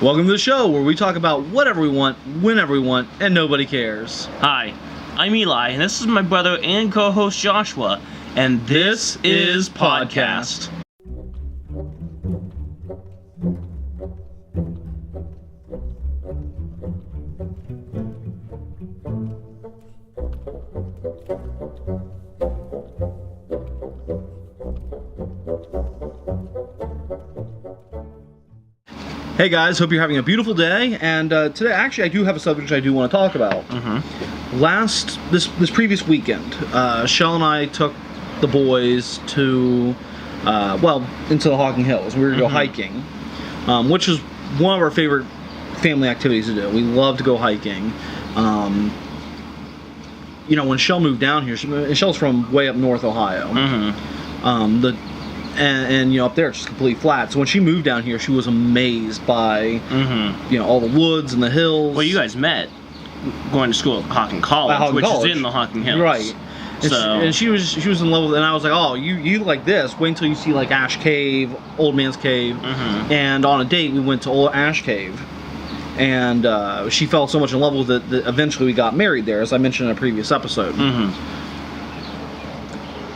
Welcome to the show where we talk about whatever we want, whenever we want, and nobody cares. Hi, I'm Eli, and this is my brother and co-host Joshua, and this is Podcast. Hey guys, hope you're having a beautiful day, and today actually I do have a subject I do want to talk about. This previous weekend, Shell and I took the boys to, into the Hocking Hills. We were going to go hiking, which is one of our favorite family activities to do. We love to go hiking. When Shell moved down here, Shell's from way up north Ohio. And up there it's just completely flat. So when she moved down here, she was amazed by all the woods and the hills. Well, you guys met going to school at Hocking College, which is in the Hocking Hills. Right. And she was in love with it, and I was like, oh, you like this. Wait until you see like Ash Cave, Old Man's Cave. And on a date, we went to Old Ash Cave. And she fell so much in love with it that eventually we got married there, as I mentioned in a previous episode.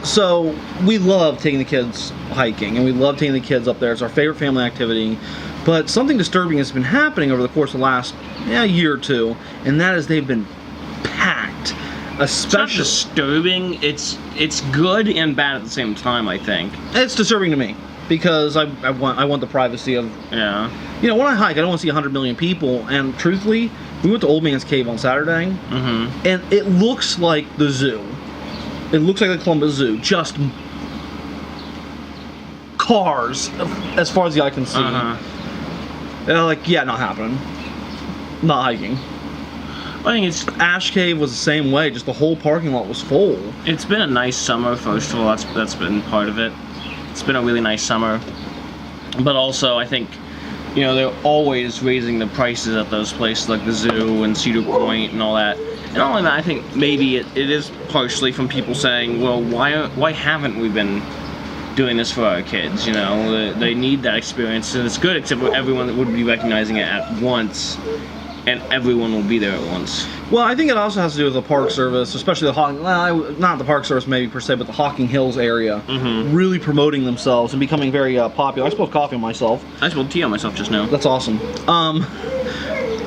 So we love taking the kids hiking, and we love taking the kids up there. It's our favorite family activity. But something disturbing has been happening over the course of the last year or two, and that is they've been packed. It's not disturbing. It's good and bad at the same time, I think. It's disturbing to me because I want the privacy of when I hike, I don't want to see 100 million people. And truthfully, we went to Old Man's Cave on Saturday, and it looks like the zoo. It looks like the Columbus Zoo, just cars as far as the eye can see. Not happening. Not hiking. I think it's Ash Cave was the same way. Just the whole parking lot was full. It's been a nice summer. First of all, that's been part of it. It's been a really nice summer, but also I think they're always raising the prices at those places like the zoo and Cedar Point and all that. And not only that, I think maybe it is partially from people saying, well, why haven't we been doing this for our kids? They need that experience, and it's good, except for everyone would be recognizing it at once, and everyone will be there at once. Well, I think it also has to do with the Park Service, especially not the Park Service maybe per se, but the Hocking Hills area, really promoting themselves and becoming very popular. I spilled coffee on myself. I spilled tea on myself just now. That's awesome.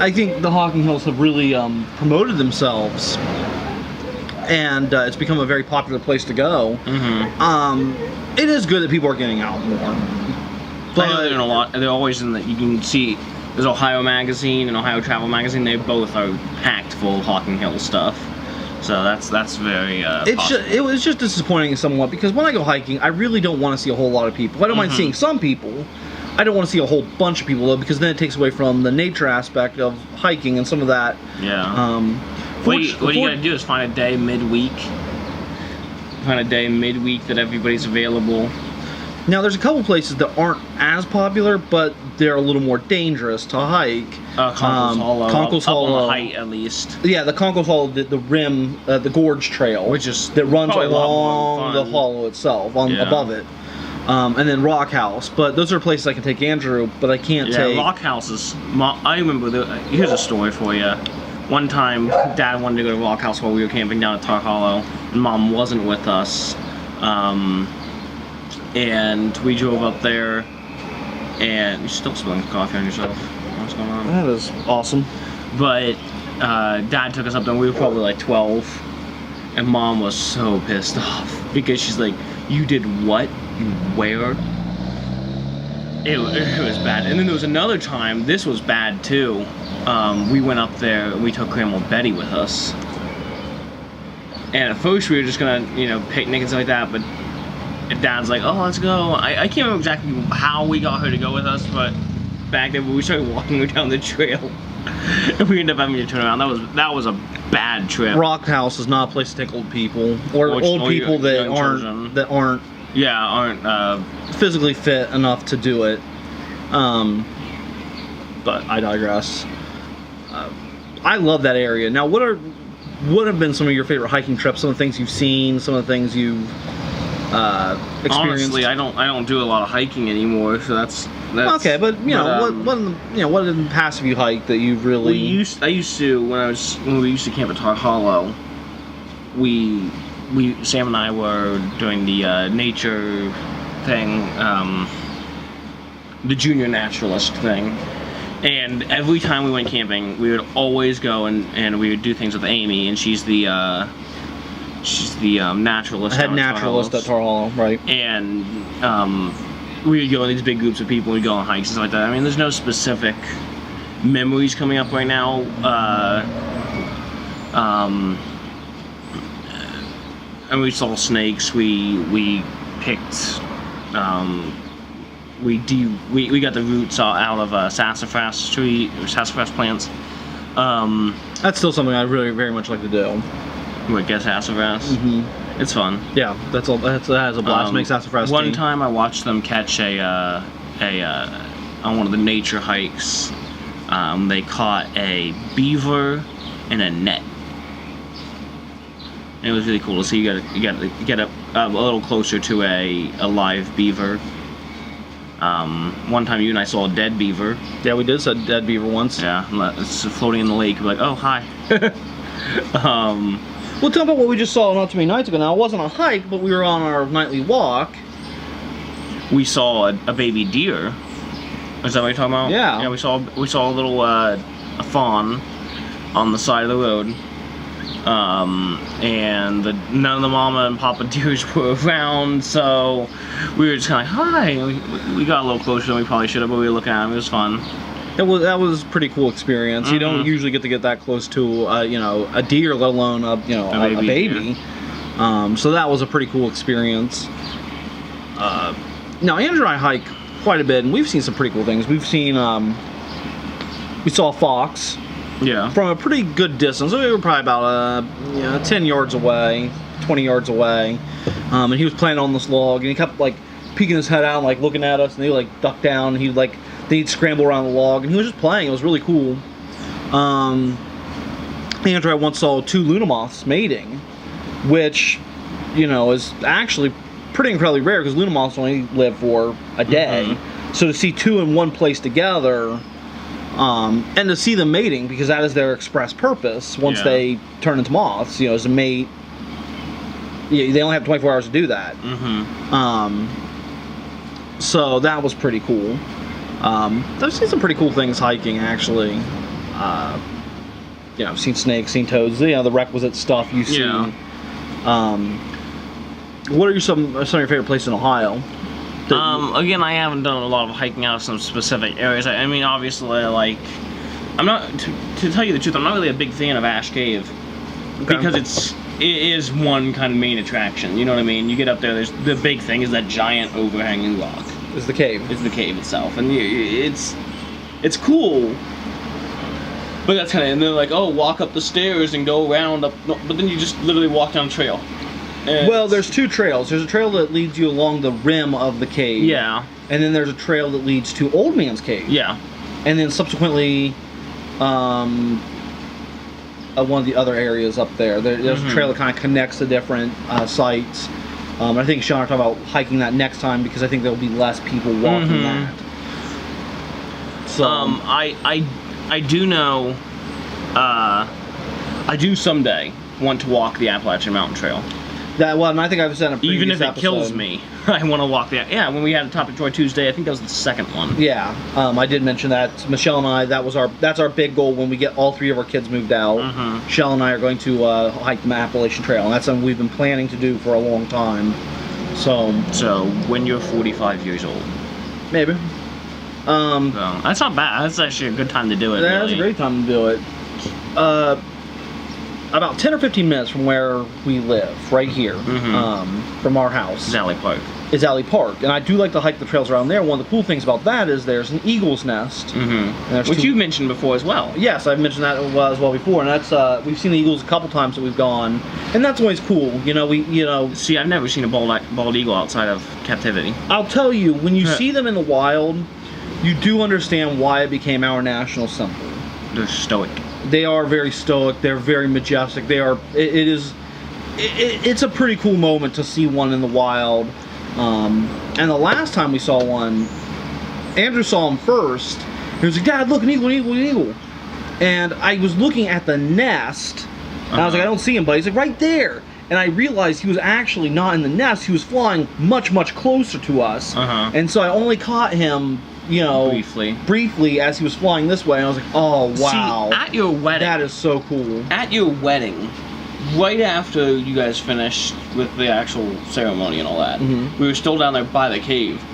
I think the Hocking Hills have really promoted themselves, and it's become a very popular place to go. It is good that people are getting out more. But I know they're in a lot. They're always in that. You can see there's Ohio Magazine and Ohio Travel Magazine. They both are packed full of Hocking Hills stuff. So that's very. It was just disappointing somewhat because when I go hiking, I really don't want to see a whole lot of people. I don't mind seeing some people. I don't want to see a whole bunch of people though, because then it takes away from the nature aspect of hiking and some of that. What you gotta do is find a day midweek. That everybody's available. Now, there's a couple places that aren't as popular, but they're a little more dangerous to hike. Conkle's Hollow. Conkle's Hollow. Up on the height, at least. Yeah, the Conkle's Hollow, the rim, the gorge trail, that runs along the hollow itself, above it. And then Rock House, but those are places I can take Andrew, but I can't take. Rock House is. I remember. Here's a story for you. One time, Dad wanted to go to Rock House while we were camping down at Tar Hollow, and Mom wasn't with us. And we drove up there, and you're still spilling coffee on yourself. What's going on? That is awesome. But Dad took us up there, and we were probably like 12, and Mom was so pissed off because she's like, "You did what? Where?" It was bad. And then there was another time, this was bad too. We went up there and we took Grandma Betty with us. And at first we were just gonna, picnic and stuff like that, but Dad's like, oh, let's go. I can't remember exactly how we got her to go with us, but back then when we started walking her down the trail, and we ended up having to turn around. That was a bad trip. Rock House is not a place to take old people or old people that aren't physically fit enough to do it. But I digress. I love that area. Now, what have been some of your favorite hiking trips? Some of the things you've seen, some of the things you've experienced? Honestly, I don't do a lot of hiking anymore, so that's Okay, but you know but, what in the past have you hiked that you really? I used to when we used to camp at Tar Hollow. Sam and I were doing the nature thing, the junior naturalist thing, and every time we went camping, we would always go and we would do things with Amy, and she's the naturalist. Head naturalist at Tar Hollow, right? And we would go in these big groups of people. We'd go on hikes and stuff like that. I mean, there's no specific memories coming up right now. And we saw snakes. We picked. We got the roots out of sassafras plants. That's still something I really very much like to do. What, get sassafras? Mm-hmm. It's fun. Yeah, that has a blast. Make sassafras tea. One time I watched them catch on one of the nature hikes. They caught a beaver in a net. And it was really cool to see. You got to get up a little closer to a live beaver. One time you and I saw a dead beaver. Yeah, we did see a dead beaver once. Yeah, it's floating in the lake. We're like, oh, hi. Well, tell me about what we just saw not too many nights ago. Now, it wasn't a hike, but we were on our nightly walk. We saw a baby deer. Is that what you're talking about? Yeah. Yeah, we saw a little a fawn on the side of the road. And none of the mama and papa deers were around, so we were just kind of like, hi. And we got a little closer than we probably should have, but we were looking at them. It was fun. That was a pretty cool experience. You don't usually get to get that close to a deer, let alone a baby. So that was a pretty cool experience. Now Andrew and I hike quite a bit, and we've seen some pretty cool things. We've seen we saw a fox. Yeah. From a pretty good distance. We were probably about 10 yards away, 20 yards away, and he was playing on this log, and he kept like peeking his head out, like looking at us, and he'd like duck down, and he'd scramble around the log, and he was just playing. It was really cool. Andrew, I once saw 2 Luna moths mating, which is actually pretty incredibly rare because Luna moths only live for a day. Mm-hmm. So to see 2 in one place together. And to see them mating, because that is their express purpose once they turn into moths, is to mate. They only have 24 hours to do that. Mm-hmm. So that was pretty cool. I've seen some pretty cool things hiking, actually. I've seen snakes, seen toads, the requisite stuff you see. Yeah. What are some of your favorite places in Ohio? Again, I haven't done a lot of hiking out of some specific areas. I mean, obviously, I'm not, to tell you the truth, I'm not really a big fan of Ash Cave. Okay. Because it is one kind of main attraction, you know what I mean? You get up there, the big thing is that giant overhanging rock. It's the cave. It's the cave itself, and it's cool. But that's kind of, and they're like, oh, walk up the stairs and go around up, no, but then you just literally walk down a trail. Well, there's 2 trails. There's a trail that leads you along the rim of the cave. Yeah. And then there's a trail that leads to Old Man's Cave. Yeah. And then subsequently, one of the other areas up there. There's a trail that kind of connects the different sites. I think Sean and I are talking about hiking that next time because I think there'll be less people walking that. So I do know. I do someday want to walk the Appalachian Mountain Trail. And I think I've said in a previous Even if it episode, kills me, I want to walk that. Yeah, when we had the Topic Joy Tuesday, I think that was the second one. Yeah, I did mention that. Michelle and I, that's our big goal when we get all 3 of our kids moved out. Mm-hmm. Michelle and I are going to hike the Appalachian Trail, and that's something we've been planning to do for a long time. So when you're 45 years old. Maybe. So, that's not bad. That's actually a good time to do it. That's a great time to do it. About 10 or 15 minutes from where we live, right here, from our house. Is Alley Park. Is Alley Park. And I do like to hike the trails around there. One of the cool things about that is there's an eagle's nest. Mm-hmm. Which you mentioned before as well. Yes, I've mentioned that as well before. And that's we've seen the eagles a couple times that we've gone. And that's always cool. See, I've never seen a bald eagle outside of captivity. I'll tell you, when you see them in the wild, you do understand why it became our national symbol. They're stoic. They are very stoic. They're very majestic. It's a pretty cool moment to see one in the wild. And the last time we saw one, Andrew saw him first. He was like, Dad, look, an eagle, an eagle, an eagle. And I was looking at the nest, and I was like, I don't see him, but he's like, right there. And I realized he was actually not in the nest. He was flying much, much closer to us. And so I only caught him, you know, briefly as he was flying this way. And I was like, oh, wow. See, at your wedding. That is so cool. At your wedding, right after you guys finished with the actual ceremony and all that, we were still down there by the cave.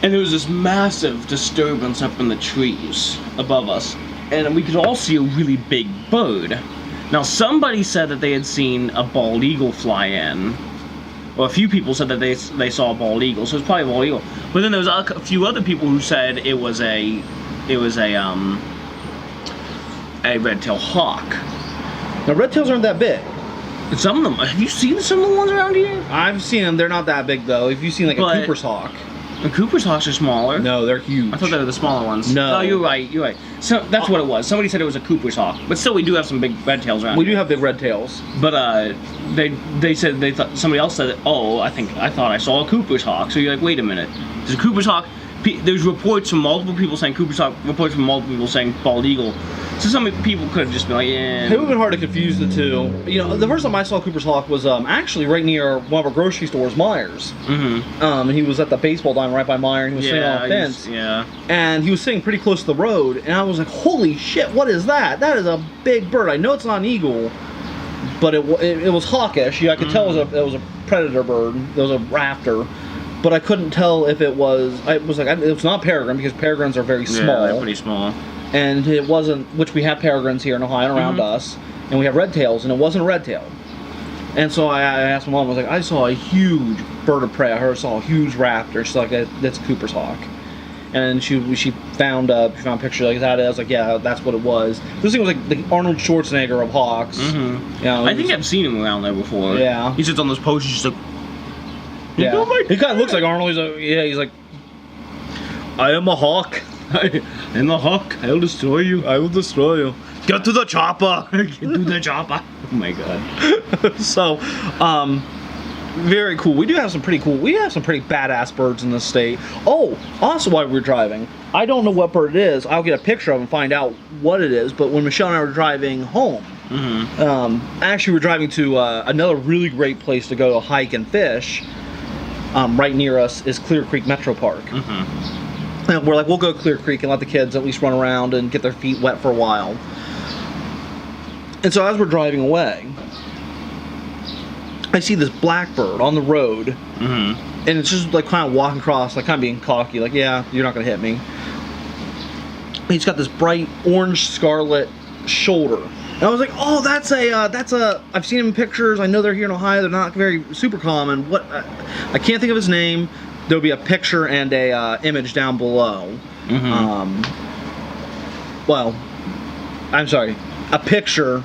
And there was this massive disturbance up in the trees above us. And we could all see a really big bird. Now, somebody said that they had seen a bald eagle fly in. Well, a few people said that they saw a bald eagle, so it's probably a bald eagle. But then there was a few other people who said it was a red-tailed hawk. Now, red-tails aren't that big. Some of them. Have you seen some of the ones around here? I've seen them. They're not that big, though. If you've seen, like, a Cooper's hawk. The Cooper's hawks are smaller. No, they're huge. I thought they were the smaller ones. No. Oh, you're right. You're right. So that's what it was. Somebody said it was a Cooper's hawk, but still, we do have some big red tails around. We do have big red tails. But they said they thought somebody else said, oh, I thought I saw a Cooper's hawk. So you're like, wait a minute. There's a Cooper's hawk. There's reports from multiple people saying Cooper's hawk. Reports from multiple people saying bald eagle. So some people could have just been like, yeah. It would have been hard to confuse the two. You know, the first time I saw Cooper's hawk was actually right near one of our grocery stores, Myers. And he was at the baseball diamond right by Myers. And he was sitting on a fence. And he was sitting pretty close to the road. And I was like, holy shit, what is that? That is a big bird. I know it's not an eagle, but it was hawkish. Yeah, I could tell it was a predator bird. It was a raptor. But I couldn't tell if it was. It was not peregrine because peregrines are very small. Yeah, they're pretty small. And it wasn't, which we have peregrines here in Ohio and around us, and we have red tails, and it wasn't a red tail. And so I asked my mom, I was like, I saw a huge bird of prey. I saw a huge raptor. She's like, that's Cooper's hawk. And she found a picture like that. I was like, yeah, that's what it was. This thing was like the Arnold Schwarzenegger of hawks. You know, I think I've seen him around there before. Yeah. He sits on those posters, just like. Yeah. Oh, he kind of looks like Arnold. He's like, I am a hawk. I am a hawk. I will destroy you. I will destroy you. Get to the chopper. Get to the chopper. Oh my god. So, very cool. We have some pretty badass birds in this state. Oh, also while we were driving, I don't know what bird it is. I'll get a picture of it and find out what it is. But when Michelle and I were driving home, actually we're driving to another really great place to go to hike and fish. Right near us is Clear Creek Metro Park. And we're like, we'll go to Clear Creek and let the kids at least run around and get their feet wet for a while. And so as we're driving away, I see this blackbird on the road, and it's just like kind of walking across, like kind of being cocky, like, yeah, you're not gonna hit me. And he's got this bright orange scarlet shoulder. And I was like, oh, that's a, I've seen him in pictures. I know they're here in Ohio. They're not very super common. I can't think of his name. There'll be a picture and a image down below. Well, I'm sorry, a picture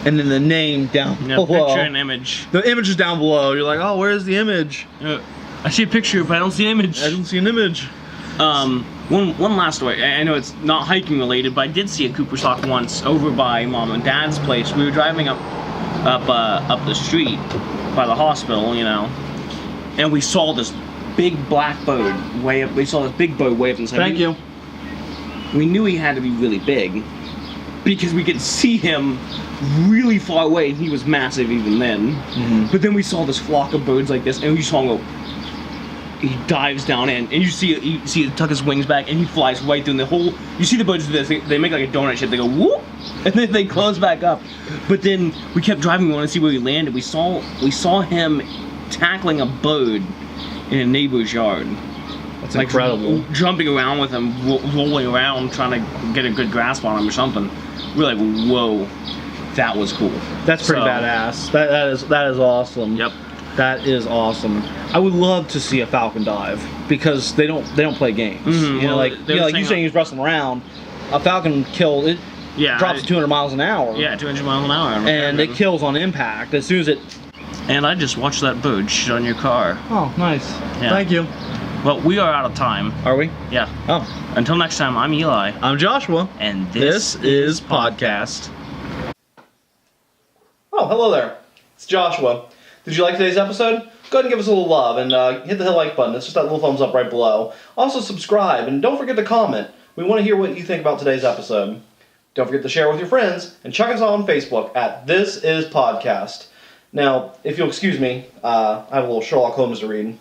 and then the name down below. Picture and image. The image is down below. You're like, oh, where's the image? I see a picture, but I don't see an image. I don't see an image. One last story. I know it's not hiking related, but I did see a Cooper's hawk once over by Mom and Dad's place. We were driving up the street by the hospital, you know, and we saw this big black bird way up. We saw this big bird way up inside. Thank you. We knew he had to be really big because we could see him really far away, and he was massive even then. But then we saw this flock of birds like this, and we saw him go. He dives down in, and you see it tuck his wings back, and he flies right through the whole. You see the birds do this. They make like a donut shape. They go whoop, and then they close back up. But then we kept driving. We wanted to see where he landed. We saw him tackling a bird in a neighbor's yard. That's like incredible. Jumping around with him, rolling around, trying to get a good grasp on him or something. We're like, whoa, that was cool. That's pretty badass. That is awesome. Yep. That is awesome. I would love to see a falcon dive because they don't play games. You know, like you saying he's wrestling around. A falcon kill it. Yeah, drops to 200 miles an hour. Yeah, 200 miles an hour. And it kills on impact as soon as it. And I just watched that bird shit on your car. Oh, nice. Yeah. Thank you. Well, we are out of time. Are we? Yeah. Oh. Until next time, I'm Eli. I'm Joshua. And this is Podcast. Oh, hello there. It's Joshua. Did you like today's episode? go ahead and give us a little love and hit the like button. It's just that little thumbs up right below. Also, subscribe, and don't forget to comment. We want to hear what you think about today's episode. Don't forget to share with your friends, and check us out on Facebook at This Is Podcast. Now, if you'll excuse me, I have a little Sherlock Holmes to read.